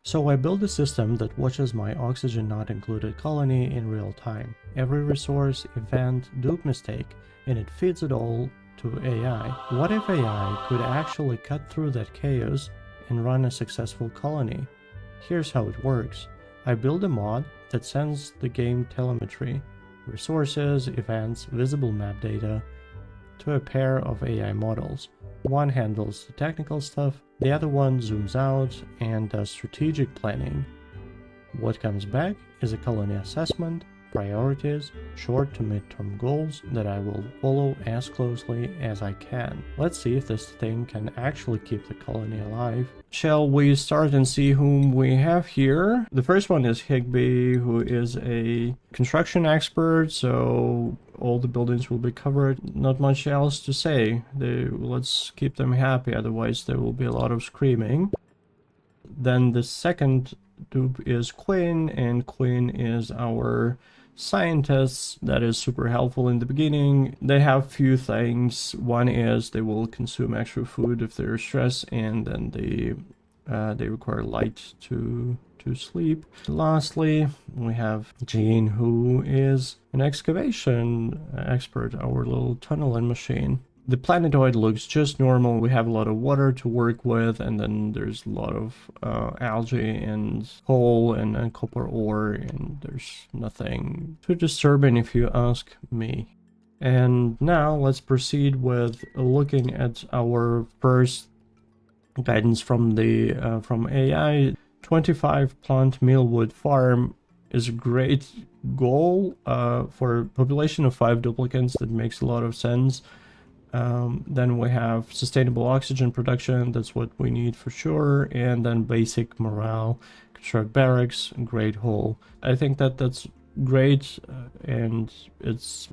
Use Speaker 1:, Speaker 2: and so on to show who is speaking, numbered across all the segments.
Speaker 1: So I built a system that watches my oxygen not included colony in real time. Every resource, event, dupe mistake, and it feeds it all to AI. What if AI could actually cut through that chaos and run a successful colony? Here's how it works. I build a mod that sends the game telemetry, resources, events, visible map data, to a pair of AI models. One handles the technical stuff, the other one zooms out and does strategic planning. What comes back is a colony assessment, priorities, short to mid-term goals that I will follow as closely as I can. Let's see if this thing can actually keep the colony alive. Shall we start and see whom we have here? The first one is Higby, who is a construction expert, so all the buildings will be covered. Not much else to say. Let's keep them happy, otherwise there will be a lot of screaming. Then the second dupe is Quinn, and Quinn is our scientist that is super helpful in the beginning. They have few things. One is they will consume extra food if they're stressed, and then they require light to sleep. Lastly, we have Jean, who is an excavation expert, our little tunneling machine. The planetoid looks just normal. We have a lot of water to work with, and then there's a lot of algae and coal and copper ore, and there's nothing too disturbing if you ask me. And now let's proceed with looking at our first guidance from the from AI. 25 plant mealwood farm is a great goal for a population of 5 duplicates. That makes a lot of sense. Then we have sustainable oxygen production, that's what we need for sure, and then basic morale, construct barracks, great hole. I think that's great, and it's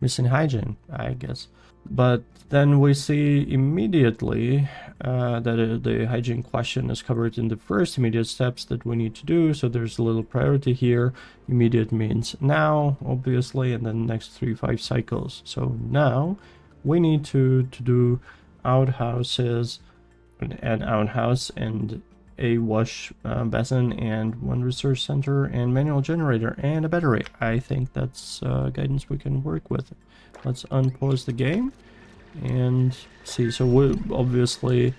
Speaker 1: missing hygiene, I guess. But then we see immediately that the hygiene question is covered in the first immediate steps that we need to do. So there's a little priority here. Immediate means now, obviously, and then next 3-5 cycles. So now we need to do outhouses, an outhouse and a wash basin and one research center and manual generator and a battery. I think that's guidance we can work with. Let's unpause the game and see. So we obviously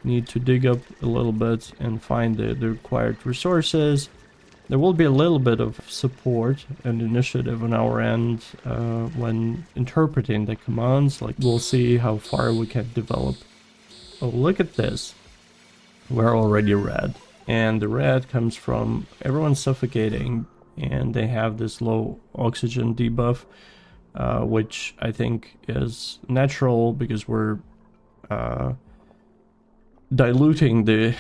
Speaker 1: need to dig up a little bit and find the required resources. There will be a little bit of support and initiative on our end when interpreting the commands. Like, we'll see how far we can develop. Oh, look at this. We're already red. And the red comes from everyone suffocating, and they have this low oxygen debuff, which I think is natural because we're diluting the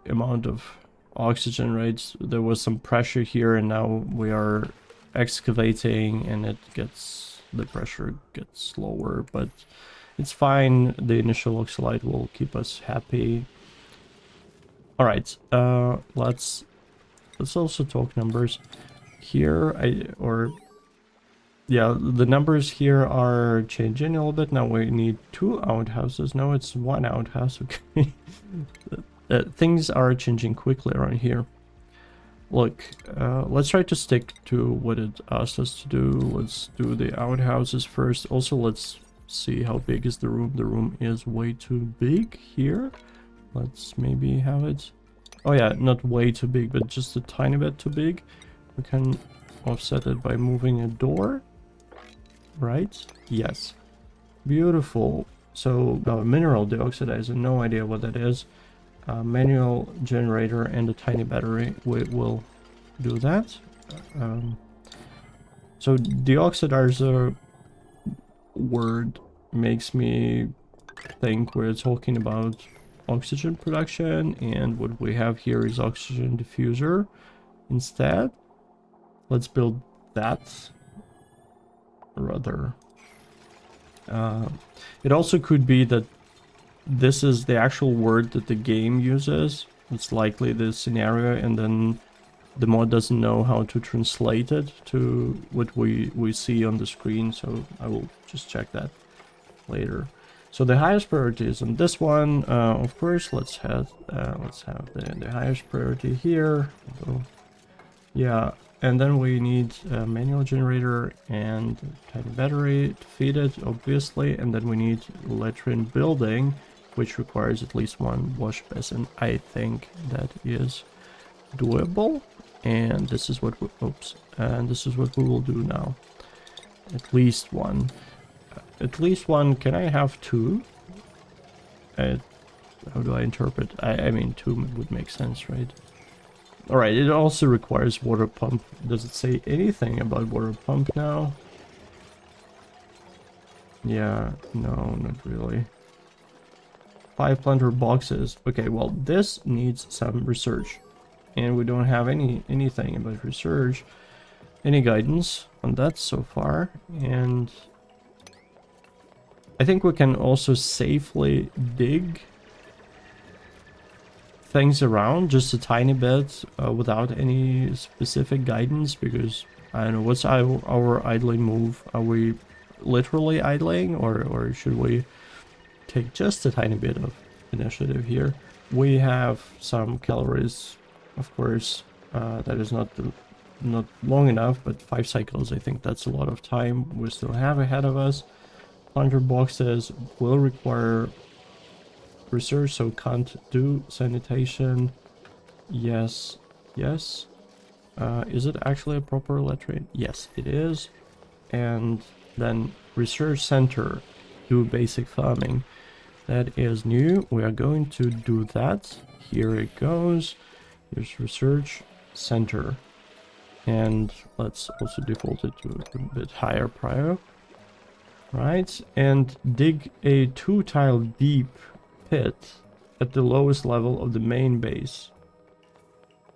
Speaker 1: amount of oxygen rates. There was some pressure here, and now we are excavating, and the pressure gets lower, but it's fine. The initial oxalite will keep us happy. All right, let's also talk numbers here. Yeah, the numbers here are changing a little bit. Now we need 2 outhouses. No, it's 1 outhouse. Okay. Things are changing quickly around here. Look, let's try to stick to what it asked us to do. Let's do the outhouses first. Also, let's see how big is the room. The room is way too big here. Let's maybe have it... Oh yeah, not way too big, but just a tiny bit too big. We can offset it by moving a door. Right? Yes. Beautiful. So, mineral deoxidizer, no idea what that is. Manual generator and a tiny battery. We will do that. So, deoxidizer word makes me think we're talking about oxygen production, and what we have here is oxygen diffuser instead. Let's build that. Rather, it also could be that this is the actual word that the game uses. It's likely the scenario, and then the mod doesn't know how to translate it to what we see on the screen, so I will just check that later. So the highest priority is on this one. Of course, let's have the highest priority here. So, yeah, and then we need a manual generator and tiny battery to feed it, obviously, and then we need latrine building, which requires at least one wash basin. I think that is doable, and this is what we, and this is what we will do now. At least one. At least one. Can I have two? How do I interpret? I mean, two would make sense, right? Alright, it also requires water pump. Does it say anything about water pump now? Yeah, no, not really. 5 planter boxes. Okay, well, this needs some research. And we don't have anything about research. Any guidance on that so far. And I think we can also safely dig things around just a tiny bit without any specific guidance, because I don't know, what's our idling move? Are we literally idling, or should we take just a tiny bit of initiative here? We have some calories, of course. That is not long enough, but 5 cycles, I think that's a lot of time we still have ahead of us. 100 boxes will require research, so can't do sanitation. Yes. Is it actually a proper latrine? Yes, it is. And then research center, do basic farming. That is new. We are going to do that. Here it goes. Here's research center. And let's also default it to a bit higher prior. Right, and dig a 2-tile deep pit at the lowest level of the main base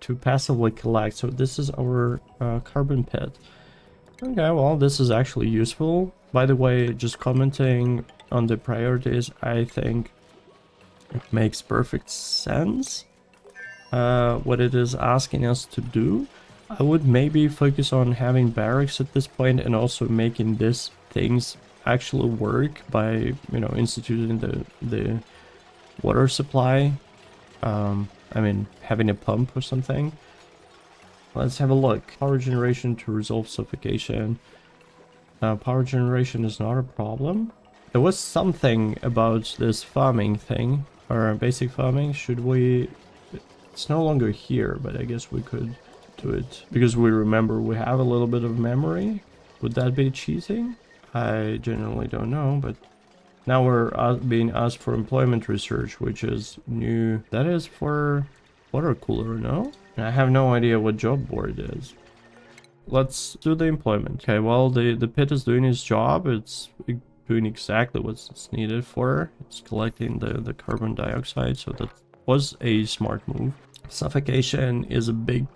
Speaker 1: to passively collect. So this is our carbon pit. Okay, well, this is actually useful. By the way, just commenting on the priorities, I think it makes perfect sense what it is asking us to do. I would maybe focus on having barracks at this point, and also making these things actually work by, you know, instituting the water supply. I mean, having a pump or something. Let's have a look. Power generation to resolve suffocation. Power generation is not a problem. There was something about this farming thing, or basic farming. Should we... It's no longer here, but I guess we could do it. Because we remember we have a little bit of memory. Would that be cheating? I generally don't know, but... Now we're being asked for employment research, which is new. That is for water cooler, no? I have no idea what job board is. Let's do the employment. Okay, well, the pit is doing its job. It's doing exactly what it's needed for. It's collecting the carbon dioxide, so that was a smart move. Suffocation is a big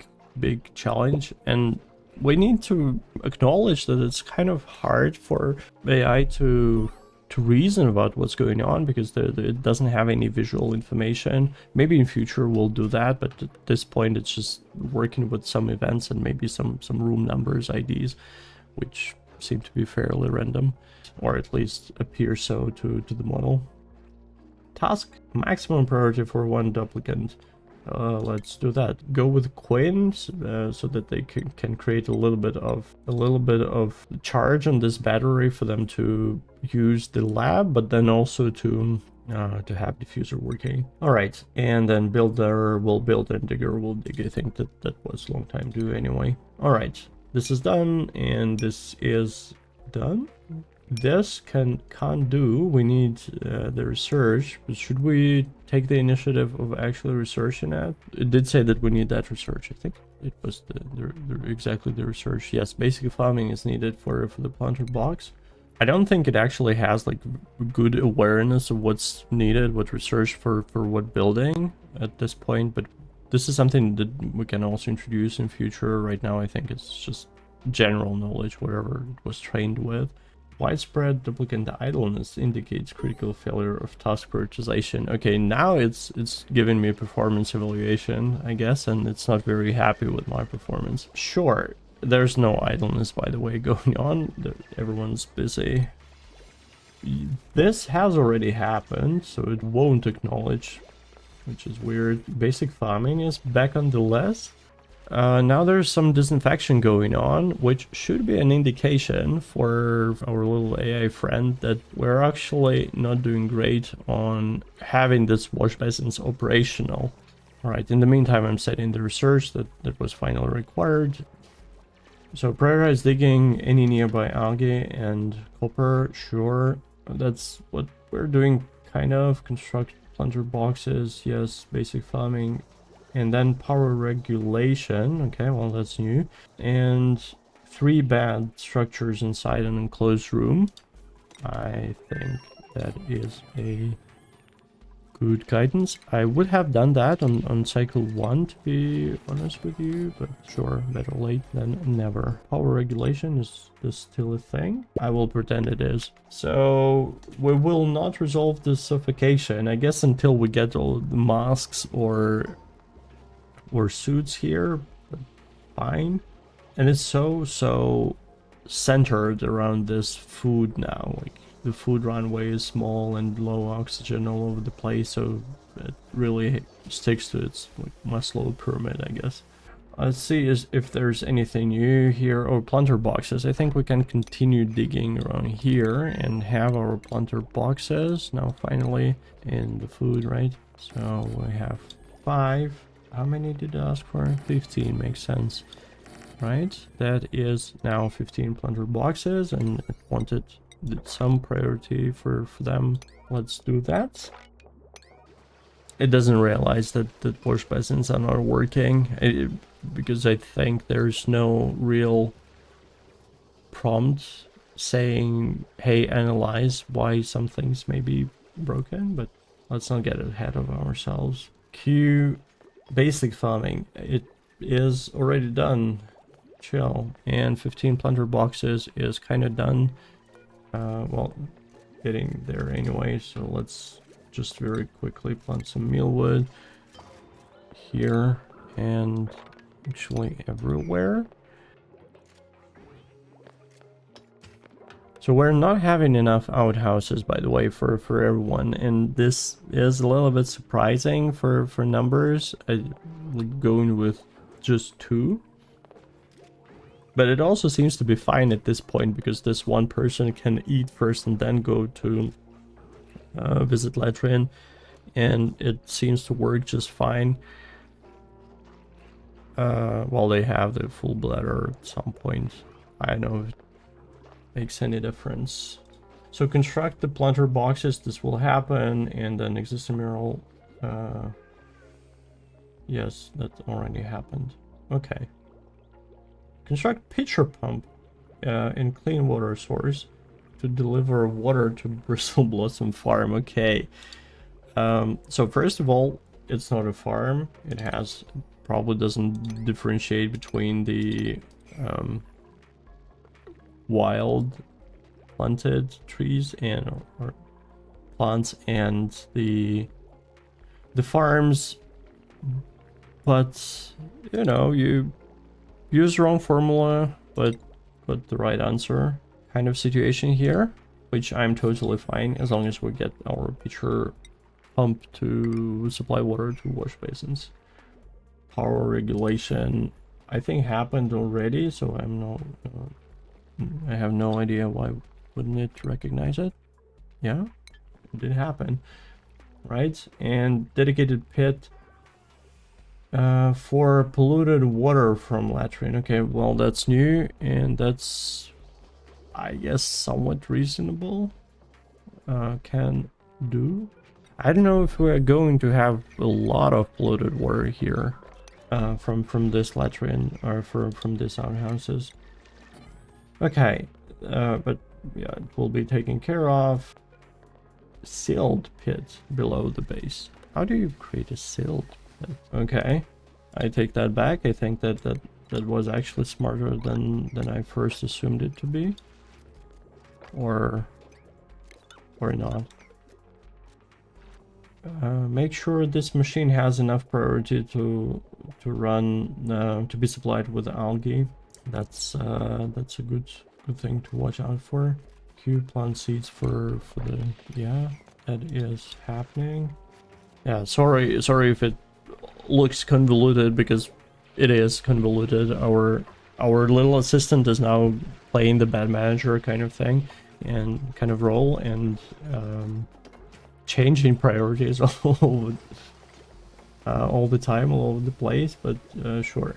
Speaker 1: challenge, and we need to acknowledge that it's kind of hard for AI to reason about what's going on, because it doesn't have any visual information. Maybe in future we'll do that, but at this point it's just working with some events and maybe some room numbers, IDs, which seem to be fairly random, or at least appear so to the model. Task maximum priority for 1 duplicant. Let's do that. Go with Quinn, so that they can create a little bit of charge on this battery for them to use the lab, but then also to have diffuser working. All right, and then builder will build and digger will dig. I think that was a long time due anyway. All right, this is done, and this is done. This can't do. We need the research. But should we take the initiative of actually researching that? It did say that we need that research. I think it was exactly the research. Yes, basic farming is needed for the planter box. I don't think it actually has like good awareness of what's needed, what research for what building at this point. But this is something that we can also introduce in future. Right now, I think it's just general knowledge, whatever it was trained with. Widespread duplicant idleness indicates critical failure of task prioritization. Okay, now it's giving me a performance evaluation, I guess, and it's not very happy with my performance. Sure, there's no idleness, by the way, going on. Everyone's busy. this has already happened, so it won't acknowledge, which is weird. Basic farming is back on the list. Now there's some disinfection going on, which should be an indication for our little AI friend that we're actually not doing great on having this wash basins operational. Alright, in the meantime, I'm setting the research that was finally required. So prioritize digging any nearby algae and copper, sure. That's what we're doing, kind of. Construct plunger boxes, yes. Basic farming. And then power regulation, okay, well that's new. And 3 bad structures inside an enclosed room. I think that is a good guidance. I would have done that on cycle 1, to be honest with you, but sure, better late than never. Power regulation, is this still a thing? I will pretend it is. So we will not resolve the suffocation, I guess, until we get all the masks or suits here, but fine. And it's so centered around this food now. Like, the food runway is small and low oxygen all over the place, so it really sticks to its like Maslow pyramid, I guess. Let's see if there's anything new here. Or planter boxes. I think we can continue digging around here and have our planter boxes now finally in the food, right? So we have 5. How many did I ask for? 15 makes sense, right? That is now 15 plunger boxes, and it wanted some priority for them. Let's do that. It doesn't realize that the wash basins are not working, because I think there's no real prompt saying, hey, analyze why some things may be broken, but let's not get ahead of ourselves. Q. Basic farming, it is already done. Chill. And 15 planter boxes is kind of done. Well, getting there anyway, so let's just very quickly plant some mealwood here and actually everywhere. So we're not having enough outhouses, by the way, for everyone, and this is a little bit surprising for numbers, going with just 2. But it also seems to be fine at this point, because this one person can eat first and then go to visit latrine, and it seems to work just fine. While they have the full bladder at some point. I don't know if it makes any difference. So construct the planter boxes, this will happen, and then existing mineral, yes, that already happened. Okay. Construct pitcher pump in clean water source to deliver water to Bristle Blossom Farm. Okay. So first of all, it's not a farm. It has, probably doesn't differentiate between the wild planted trees and or plants and the farms, but you know, you use the wrong formula but the right answer kind of situation here, which I'm totally fine as long as we get our pitcher pump to supply water to wash basins. Power regulation I think happened already, so I have no idea why wouldn't it recognize it. Yeah, it did happen, right? And dedicated pit for polluted water from latrine. Okay, well that's new, and that's, I guess, somewhat reasonable. Can do. I don't know if we're going to have a lot of polluted water here from this latrine or from these outhouses. Okay, but yeah, it will be taken care of. Sealed pit below the base. How do you create a sealed pit? Okay, I take that back. I think that was actually smarter than I first assumed it to be, or not. Make sure this machine has enough priority to run to be supplied with algae. That's a good thing to watch out for. Q plant seeds for the, yeah, that is happening. Yeah, sorry if it looks convoluted, because it is convoluted. Our little assistant is now playing the bad manager kind of thing and kind of role, and changing priorities all the time, all over the place, but sure.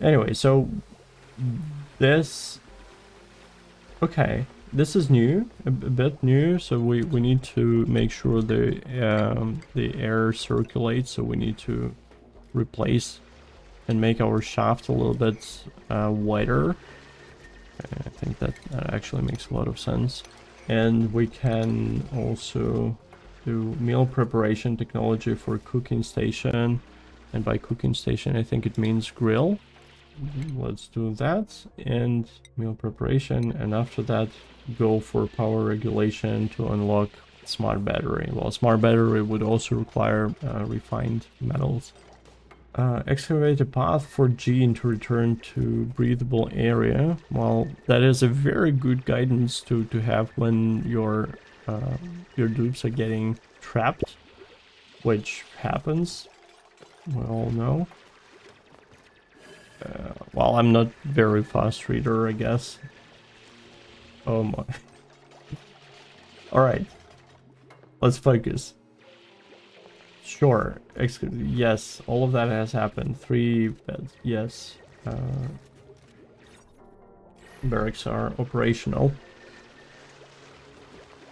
Speaker 1: Anyway, so this, okay, this is new, a bit new, so we need to make sure the air circulates, so we need to replace and make our shaft a little bit wider. I think that actually makes a lot of sense. And we can also do meal preparation technology for cooking station, and by cooking station I think it means grill. Let's do that, and meal preparation, and after that go for power regulation to unlock smart battery. Well, smart battery would also require refined metals. Excavate a path for Gene to return to breathable area. Well, that is a very good guidance to have when your dupes are getting trapped, which happens, we all know. Well, I'm not very fast reader, I guess. Oh my. Alright. Let's focus. Sure. Yes, all of that has happened. 3 beds. Yes. Barracks are operational.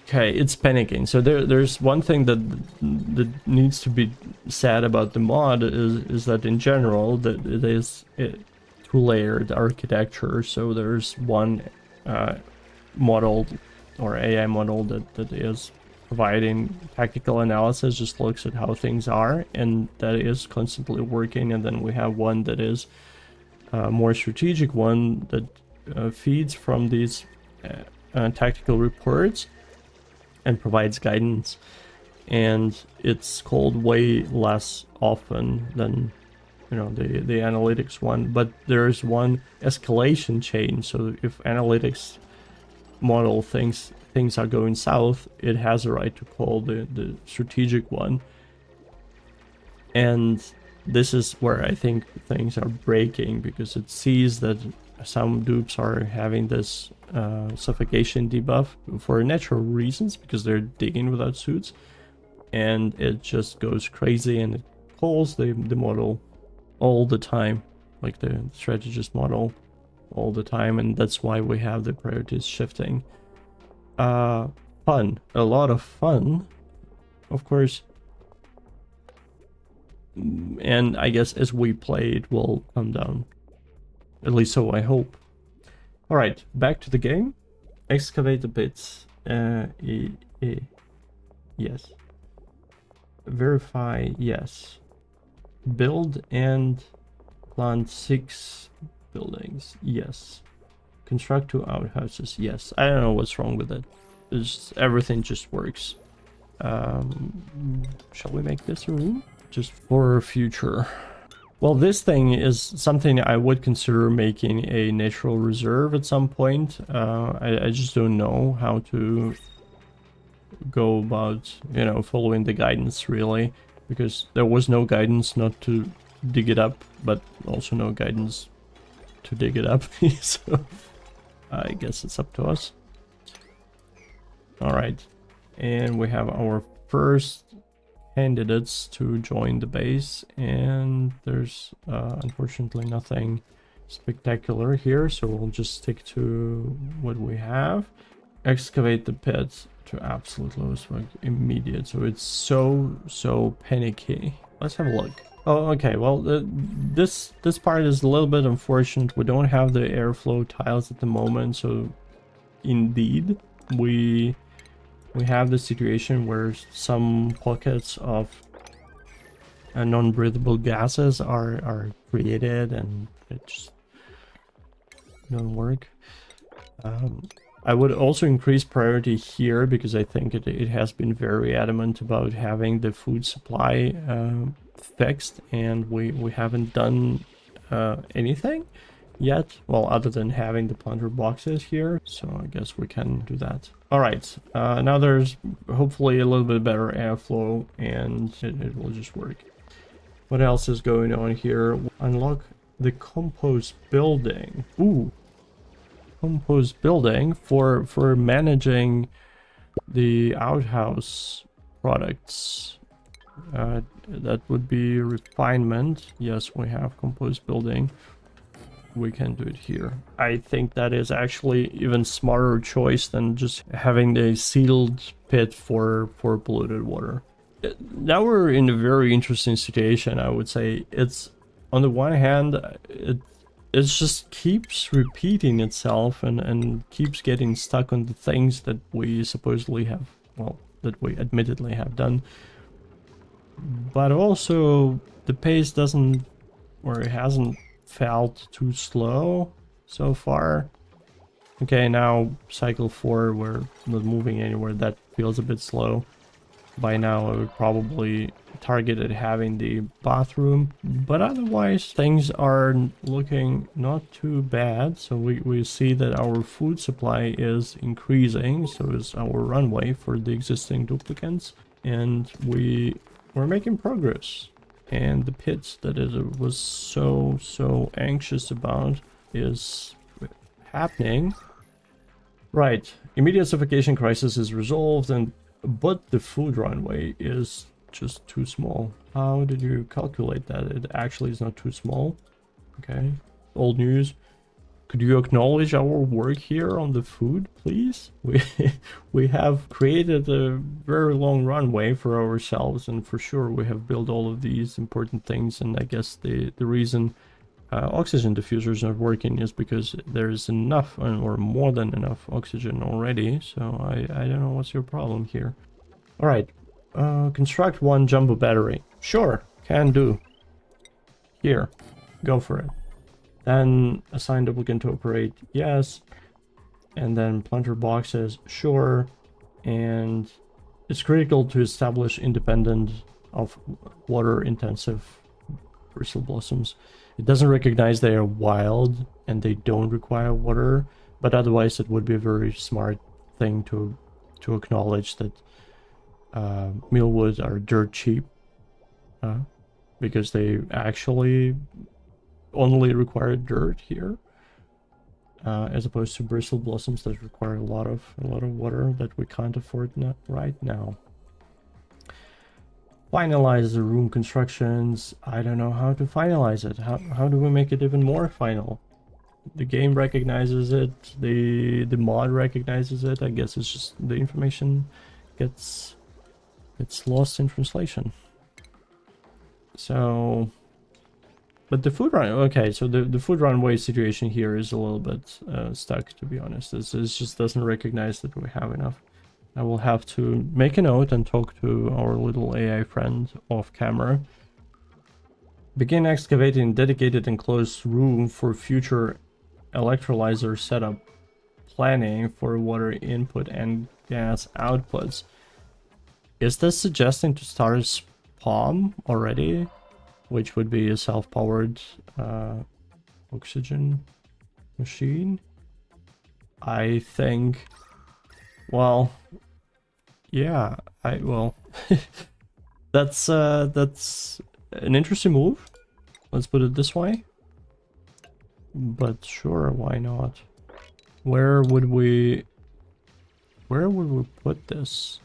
Speaker 1: Okay, it's panicking. So there's one thing that needs to be said about the mod is that in general that it is two-layered architecture. So there's one model or AI model that is providing tactical analysis, just looks at how things are, and that is constantly working. And then we have one that is more strategic one that feeds from these tactical reports and provides guidance, and it's called way less often than, you know, the analytics one. But there's one escalation chain, so if analytics model thinks things are going south, it has a right to call the strategic one. And this is where I think things are breaking, because it sees that some dupes are having this suffocation debuff for natural reasons, because they're digging without suits, and it just goes crazy and it calls the model all the time, like the strategist model all the time, and that's why we have the priorities shifting. Fun, a lot of fun, of course, and I guess as we play it will come down, at least so I hope. All right, back to the game. Excavate the bits. Yes. Verify, yes. Build and plant 6 buildings, yes. Construct 2 outhouses, yes. I don't know what's wrong with it. Everything just works. Shall we make this a room? Just for future. Well, this thing is something I would consider making a natural reserve at some point. I just don't know how to go about, you know, following the guidance really, because there was no guidance not to dig it up, but also no guidance to dig it up. So I guess it's up to us. All right, and we have our first candidates to join the base, and there's unfortunately nothing spectacular here, so we'll just stick to what we have. Excavate the pit to absolute lowest immediate, so it's so panicky. Let's have a look. Oh, okay, well this part is a little bit unfortunate. We don't have the airflow tiles at the moment, so indeed we have the situation where some pockets of non-breathable gases are created and it just don't work. I would also increase priority here, because I think it has been very adamant about having the food supply fixed, and we haven't done anything. yet. Well, other than having the plunger boxes here. So I guess we can do that. All right. Now there's hopefully a little bit better airflow and it will just work. What else is going on here? Unlock the compost building. Ooh. Compost building for managing the outhouse products. That would be refinement. Yes, we have compost building. We can do it here. I think that is actually even smarter choice than just having a sealed pit for polluted water. Now we're in a very interesting situation, I would say. It's, on the one hand, it just keeps repeating itself and keeps getting stuck on the things that we supposedly have, well, that we admittedly have done. But also the pace doesn't, or it hasn't felt too slow so far. Okay, now cycle 4, we're not moving anywhere. That feels a bit slow. By now I would probably target at having the bathroom, but otherwise things are looking not too bad. So we see that our food supply is increasing, so is our runway for the existing duplicants, and we're making progress. And the pit that it was so anxious about is happening. Right, immediate suffocation crisis is resolved, but the food runway is just too small. How did you calculate that? It actually is not too small. Okay, old news. Could you acknowledge our work here on the food, please? We have created a very long runway for ourselves, and for sure we have built all of these important things. And I guess the reason oxygen diffuser is not working is because there's enough or more than enough oxygen already. So I don't know what's your problem here. All right, construct one jumbo battery. Sure, can do. Here, go for it. Then assign duplicant to operate, yes. And then plunger boxes, sure. And it's critical to establish independent of water intensive bristle blossoms. It doesn't recognize they are wild and they don't require water, but otherwise it would be a very smart thing to acknowledge that mealwood are dirt cheap, because they actually only require dirt here, as opposed to bristle blossoms that require a lot of water that we can't afford right now. Finalize the room constructions. I don't know how to finalize it. How do we make it even more final? The game recognizes it, the mod recognizes it. I guess it's just the information gets lost in translation. So, but the food run, okay, so the food runway situation here is a little bit stuck, to be honest. It just doesn't recognize that we have enough. I will have to make a note and talk to our little AI friend off camera. Begin excavating dedicated enclosed room for future electrolyzer setup. Planning for water input and gas outputs. Is this suggesting to start a SPOM already? Which would be a self-powered oxygen machine? I think... Well, yeah, well, that's an interesting move. Let's put it this way. But sure, why not? Where would we put this?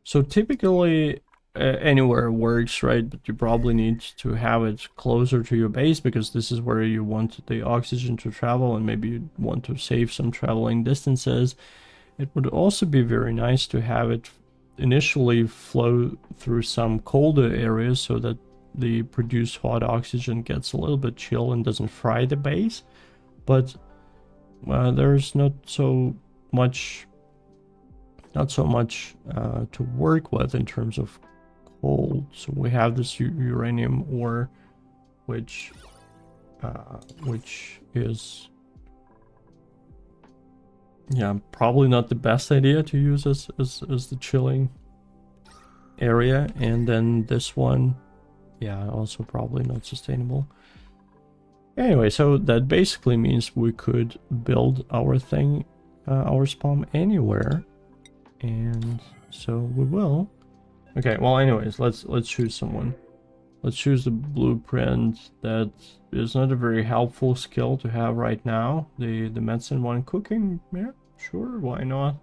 Speaker 1: So typically anywhere works, right? But you probably need to have it closer to your base because this is where you want the oxygen to travel, and maybe you want to save some traveling distances. It would also be very nice to have it initially flow through some colder areas so that the produced hot oxygen gets a little bit chill and doesn't fry the base. But there's not so much to work with in terms of cold. So we have this uranium ore, which is, yeah, probably not the best idea to use as the chilling area. And then this one, yeah, also probably not sustainable. Anyway, so that basically means we could build our thing, our SPOM anywhere. And so we will. Okay, well anyways, let's choose someone. Let's choose the blueprint. That is not a very helpful skill to have right now. The medicine one. Cooking, yeah, sure, why not?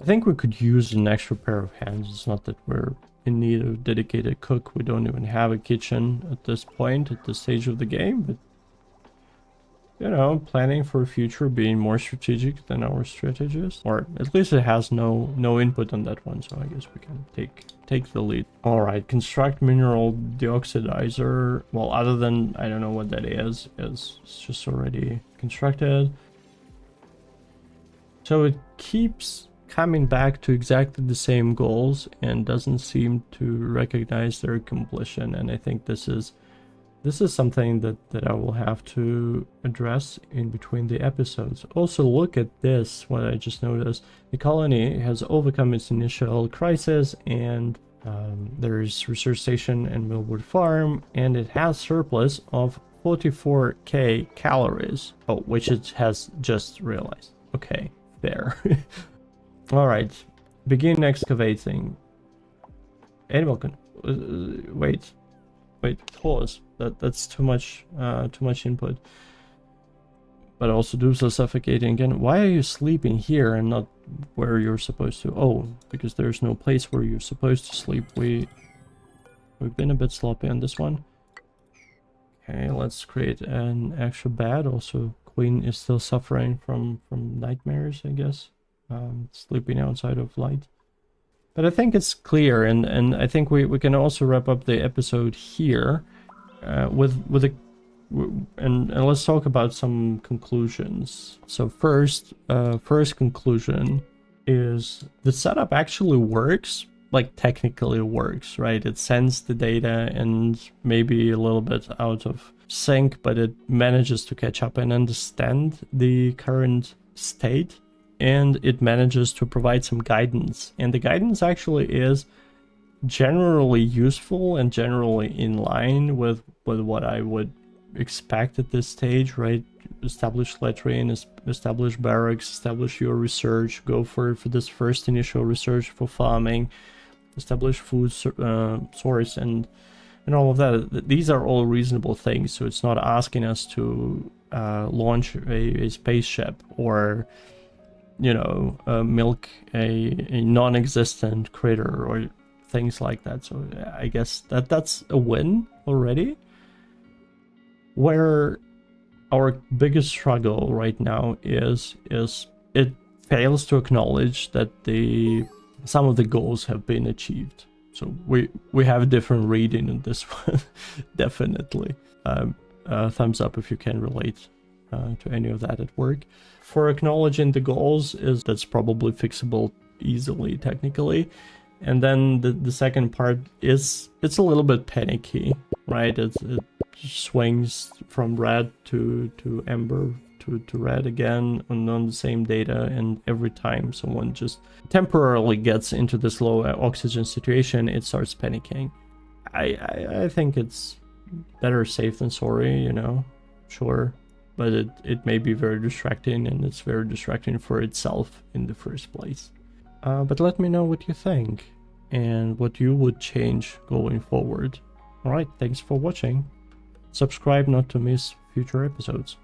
Speaker 1: I think we could use an extra pair of hands. It's not that we're in need of a dedicated cook. We don't even have a kitchen at this point, at this stage of the game, but you know, planning for future, being more strategic than our strategist, or at least it has no input on that one, so I guess we can take the lead. All right, construct mineral deoxidizer. Well, other than I don't know what that is, it's just already constructed. So it keeps coming back to exactly the same goals and doesn't seem to recognize their completion, and I think this is something that I will have to address in between the episodes. Also, look at this, what I just noticed. The colony has overcome its initial crisis, and there's research station and Millwood Farm, and it has surplus of 44k calories. Oh, which it has just realized. Okay, there. All right, begin excavating. Animal can... wait, pause. That's too much input. But also do so suffocating again. Why are you sleeping here and not where you're supposed to? Oh, because there's no place where you're supposed to sleep. We've been a bit sloppy on this one. Okay, let's create an extra bed. Also, Quinn is still suffering from nightmares, I guess. Sleeping outside of light. But I think it's clear, and I think we can also wrap up the episode here with a and let's talk about some conclusions. So first conclusion is the setup actually works, like technically works, right? It sends the data and maybe a little bit out of sync, but it manages to catch up and understand the current state, and it manages to provide some guidance. And the guidance actually is generally useful and generally in line with what I would expect at this stage, right? Establish latrine, establish barracks, establish your research, go for this first initial research for farming, establish food source and all of that. These are all reasonable things, so it's not asking us to launch a spaceship or, you know, milk a non-existent critter or things like that. So I guess that's a win already. Where our biggest struggle right now is it fails to acknowledge that some of the goals have been achieved. So we have a different reading in this one. Definitely. Thumbs up if you can relate to any of that at work. For acknowledging the goals, that's probably fixable easily technically. And then the second part is it's a little bit panicky, right? It swings from red to amber to red again on the same data, and every time someone just temporarily gets into this low oxygen situation, it starts panicking. I think it's better safe than sorry, you know, sure, but it may be very distracting, and it's very distracting for itself in the first place. But let me know what you think and what you would change going forward. Alright, thanks for watching. Subscribe not to miss future episodes.